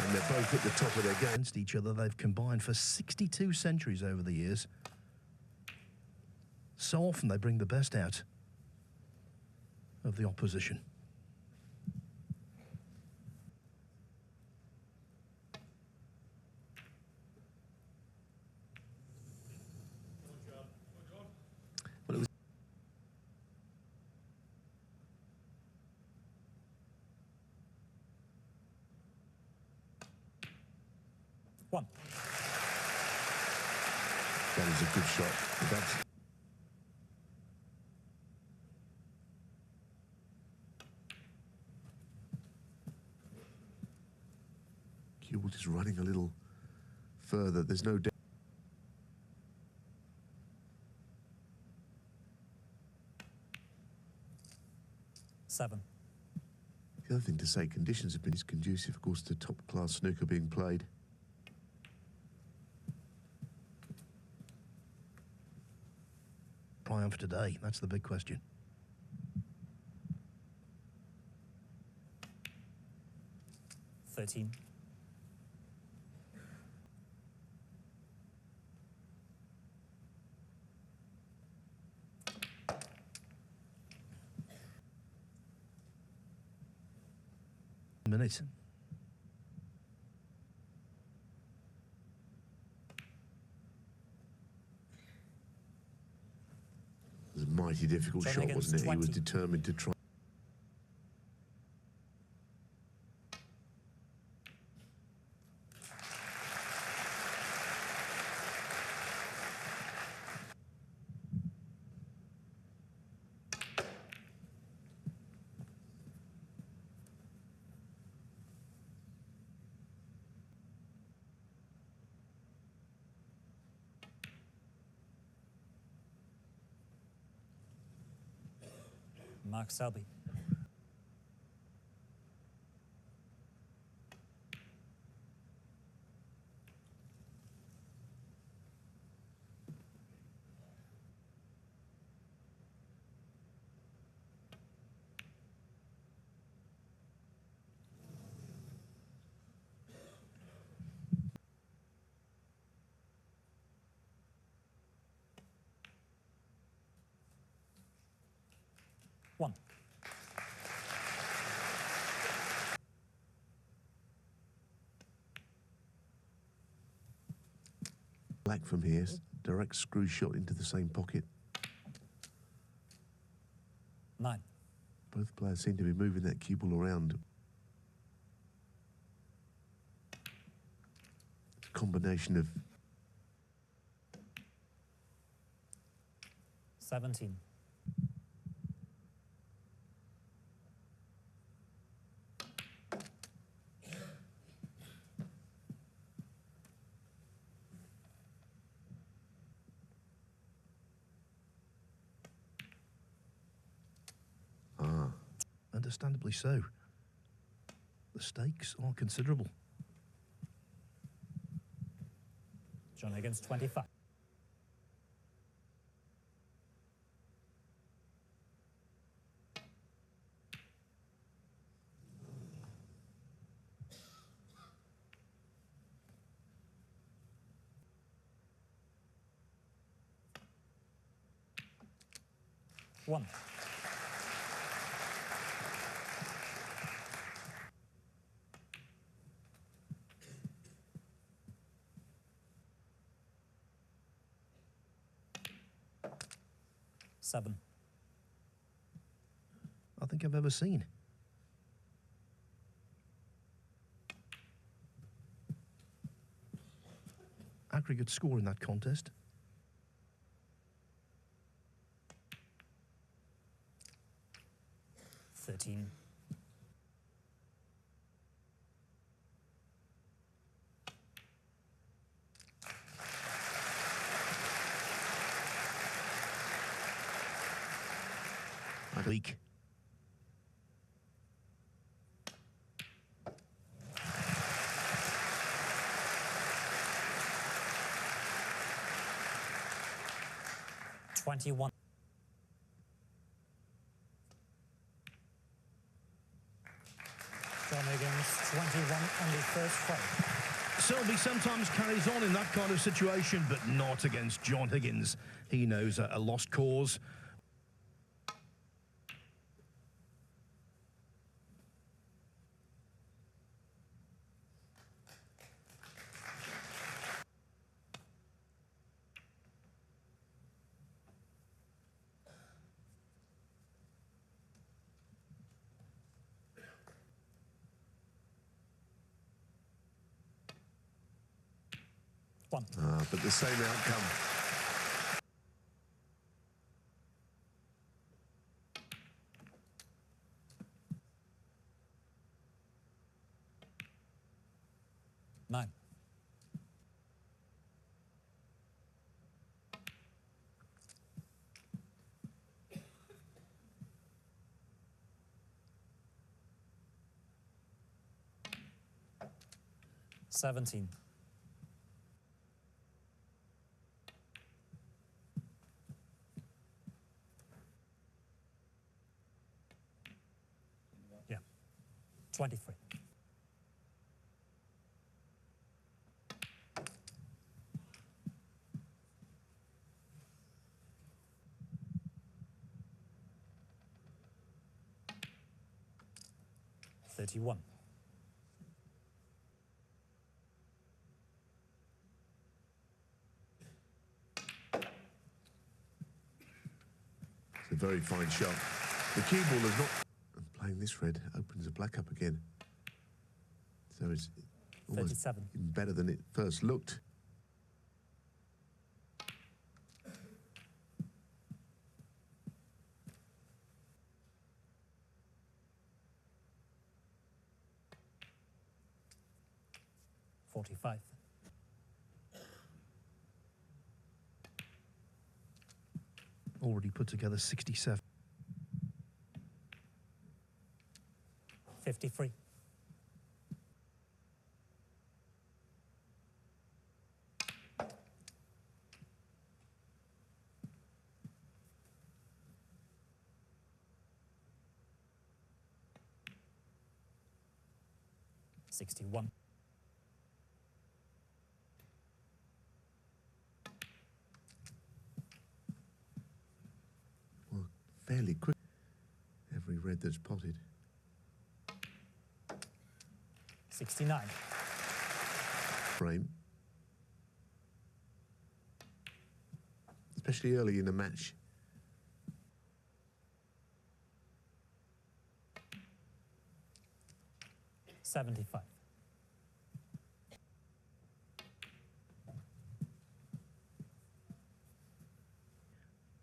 And they're both at the top of their game. Against each other, they've combined for 62 centuries over the years. So often they bring the best out of the opposition. Well, it was one. That is a good shot. That's Cuball just running a little further. There's no doubt. Seven. The other thing to say, conditions have been conducive, of course, to top-class snooker being played. Triumph today, that's the big question. $13. Minute. It was a mighty difficult John shot, Higgins, wasn't it? 20. He was determined to try. Mark Selby. One. Black from here, direct screw shot into the same pocket. 9. Both players seem to be moving that cue ball around. It's a combination of 17. Understandably so. The stakes are considerable. John Higgins, 25. One. Seven. I think I've ever seen. Aggregate score in that contest. 13. Week. $21. John Higgins, against 21 on the first frame. Selby sometimes carries on in that kind of situation, but not against John Higgins. He knows a lost cause. But the same outcome. Nine. $17. Yeah. 23. $31. It's a very fine shot. The cue ball is not... Playing this red opens the black up again. So it's almost 37. even better than it first looked. $45. Already put together 67. 53. $61. Well, fairly quick. Every red that's potted. 69. Frame. Especially early in the match. $75.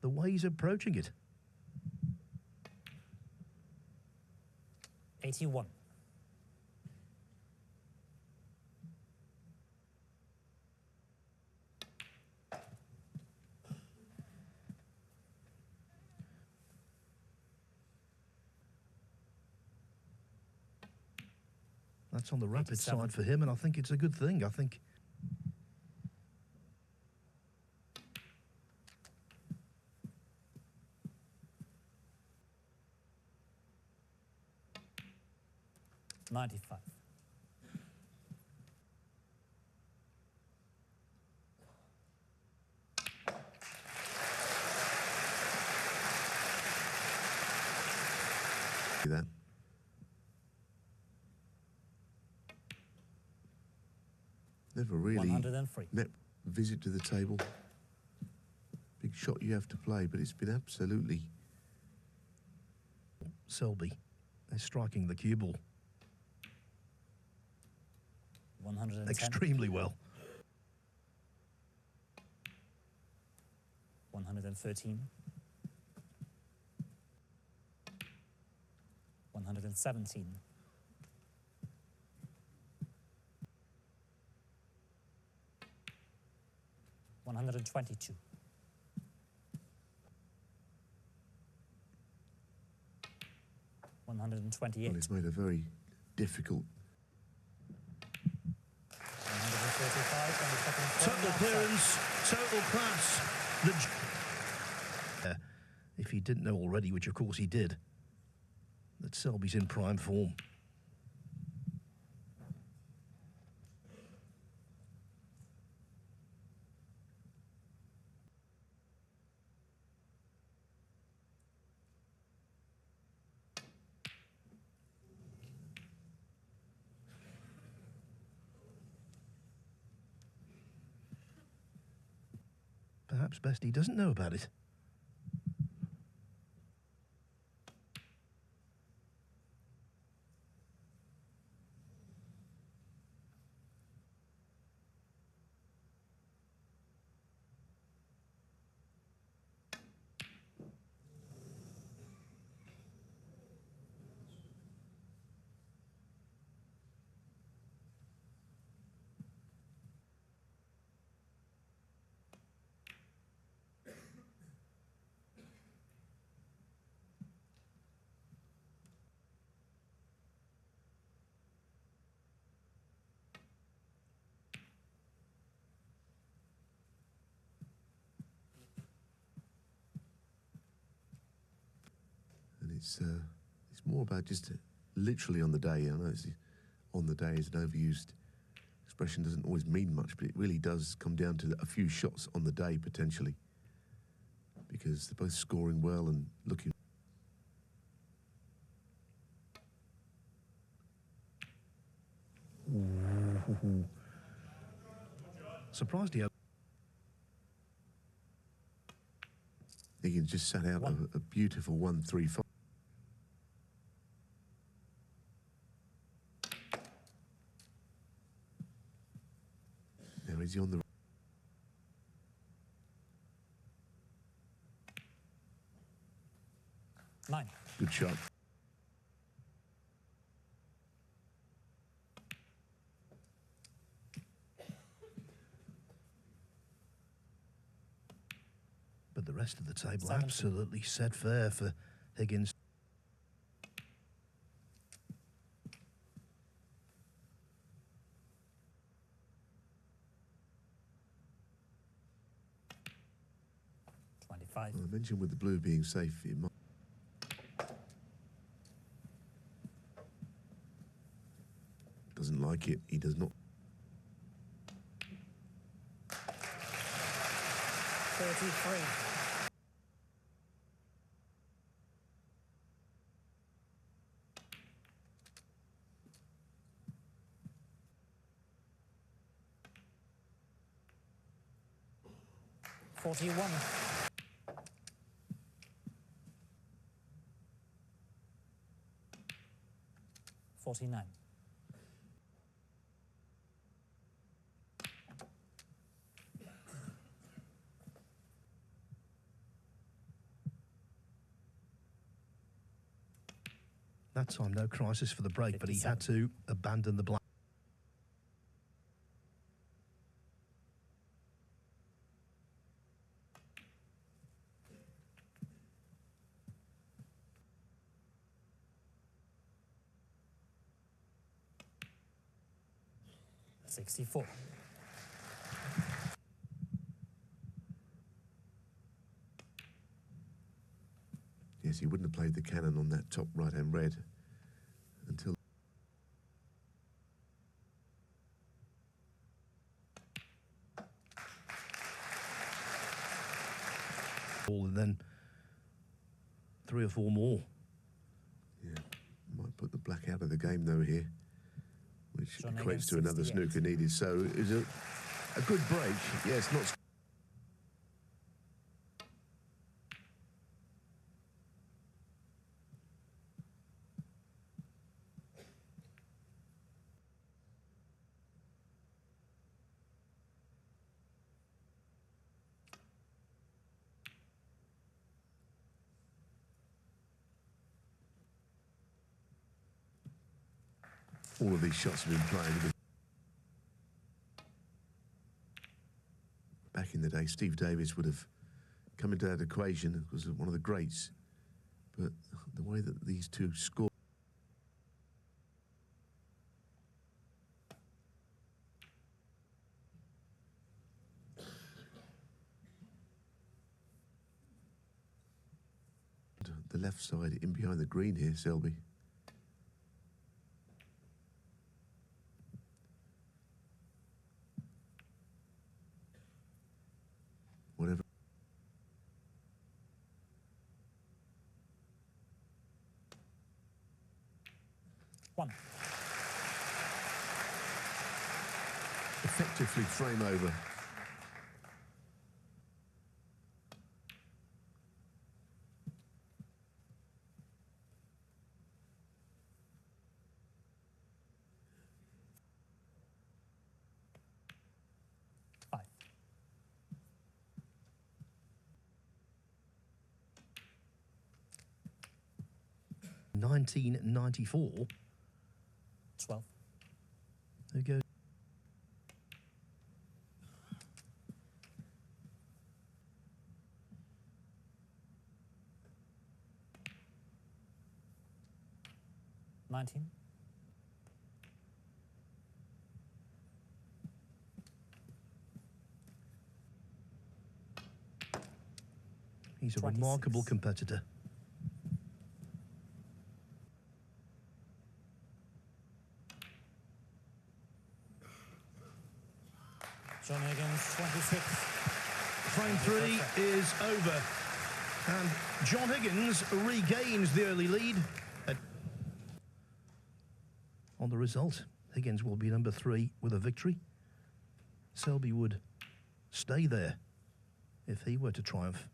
The way he's approaching it. 81. That's on the rapid 87. side for him, and I think it's a good thing. I think $95. See that? Never really 103. net visit to the table. Big shot you have to play, but it's been absolutely... Selby is striking the cue ball 110. extremely well. 113. 117. 122. 128. Well, he's made a very difficult... 135 on the second frame. Total clearance, total class. If he didn't know already, which of course he did, that Selby's in prime form. Perhaps best he doesn't know about it. And it's more about just literally on the day. I know it's, on the day is an overused expression, doesn't always mean much, but it really does come down to a few shots on the day potentially, because they're both scoring well and looking. Ooh. Surprised he. Higgins just sat out a beautiful 1-3-5. Now is he on the... Nine. Good shot. But the rest of the table 70. absolutely set fair for Higgins. Well, I mentioned with the blue being safe, it might... Doesn't like it. He does not. 33. $41. 49. That time, no crisis for the break, 57. but he had to abandon the black. $64. Yes, he wouldn't have played the cannon on that top right-hand red until... And then 3 or 4 more. Yeah, might put the black out of the game though here, which John equates Higgins, to another 68. snooker needed. So it's a good break. Yes, not... All of these shots have been played. Back in the day, Steve Davis would have come into that equation because of one of the greats. But the way that these two score. The left side in behind the green here, Selby. Whatever. One. Effectively frame over. 1994. 12. Who goes? $19. He's a 26. remarkable competitor. John Higgins, 26. Frame 3 is over. And John Higgins regains the early lead. On the result, Higgins will be number 3 with a victory. Selby would stay there if he were to triumph.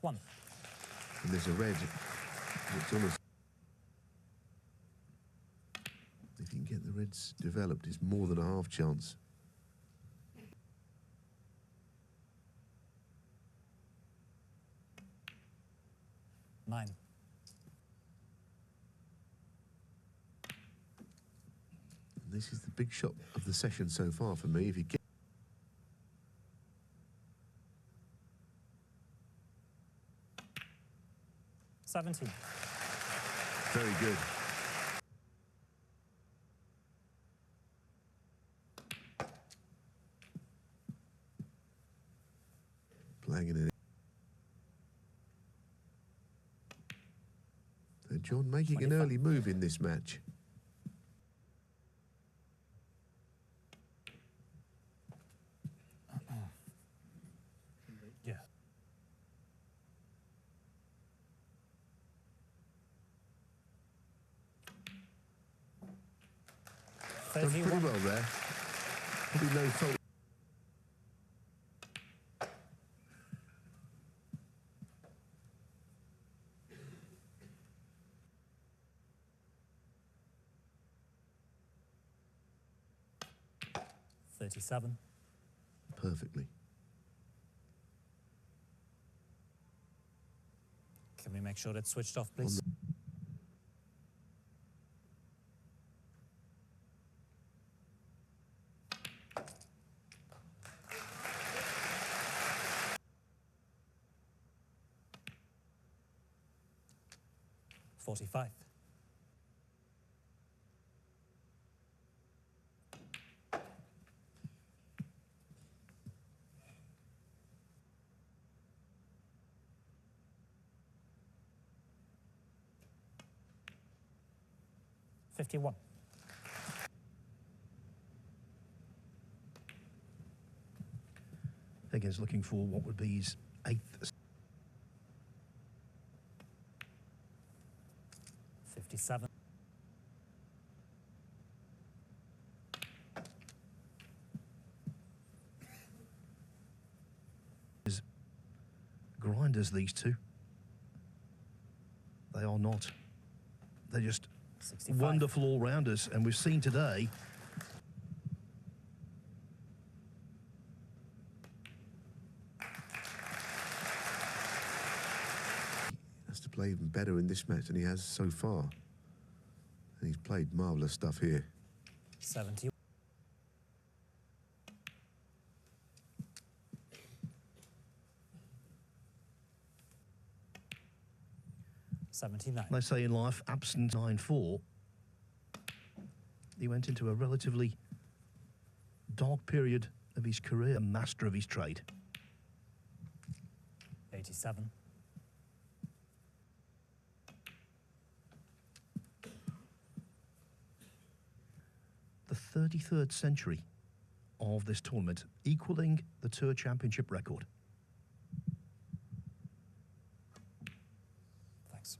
One. And there's a red. It's almost... If you can get the reds developed, it's more than a half chance. Nine. And this is the big shot of the session so far for me. If you get... 17. Very good. Playing it in. So John making 25. an early move in this match. Yeah. Done pretty well there. Probably no fault. $37. Perfectly. Can we make sure that's switched off, please? $45. $51. Higgins looking for what would be his 8th. 57. Grinders, these two. They are not. They're just 65. wonderful all-rounders, and we've seen today Has to play even better in this match than he has so far. And he's played marvellous stuff here. 70. $79. they say in life, absent 9-4. He went into a relatively dark period of his career, a master of his trade. 87. The 33rd century of this tournament, equaling the Tour Championship record. Thanks.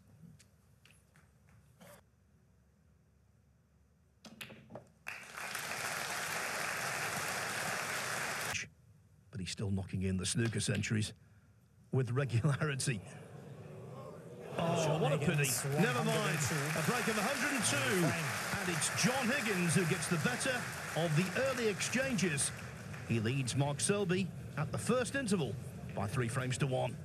he's still knocking in the snooker centuries with regularity. Oh, what a pity. Higgins, Never mind. 102. A break of 102. And it's John Higgins who gets the better of the early exchanges. He leads Mark Selby at the first interval by 3 frames to 1.